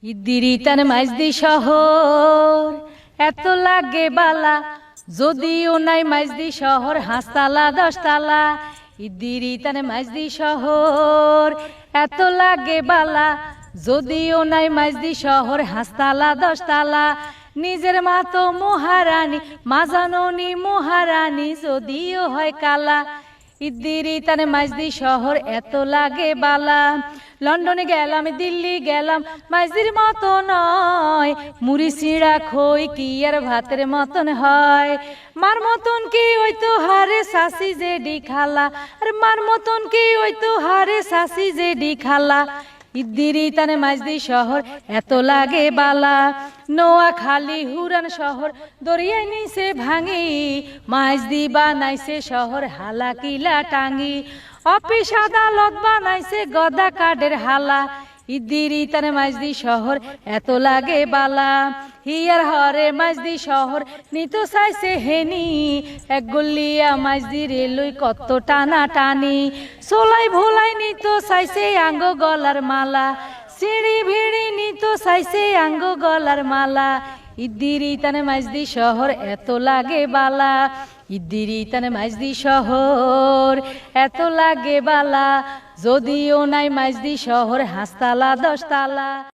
ইদিরিতান মাইজদি শহর এত লাগে বালা, যদিও নাই মাইজদি শহর হাঁসতালা দশতালা। ইদিরিতান মাইজদি শহর এত লাগে বালা, যদিও নাই মাইজদি শহর হাঁসতালা দশতালা। নিজের মা তো মহারানী, মা জাননী মহারানী, যদিও হয় কালা। ইদিরিতান মাইজদি শহর এত লাগে বালা। লন্ডনে গেলাম, দিল্লি গেলাম, মাইজদির মতো নয়। মুড়ি সিঁড়া খই কি আর ভাতের মতন হয়। মার মতন কি ওই তো হারে শাসি যে ডি খালা, আর মার মতন কি ওই তো হারে শাসি যে ডি খালা। ইদিরিতান মাইজদি শহর এত লাগে বালা। নোয়াখালী হুরান শহর দরিয়ায় নিচে ভাঙি, মাইজদি বানাইছে শহর হালাকিলা টাঙ্গি। অফিস আদালত বানাইছে গদা কাঠের হালা। ইদিরিতান মাইজদি শহর এত লাগে বালা। হিয়ার হরে মাইজদি শহর নিতো চাইছে হেনি, এক গল্লিয়া মাইজদি রেলই কত টানা টানি। সোলাই ভোলাই নিতো চাইছে আঙ্গ গলার মালা, সিঁড়ি ভিড়ি নিতো চাইছে আঙ্গ গলার মালা। ইদিরিতান মাইজদি শহর এত লাগে বালা। ইদিরিতান মাইজদি শহর এত লাগে বালা, যদিও নাই মাইজদি শহর হাঁসতালা দশতালা।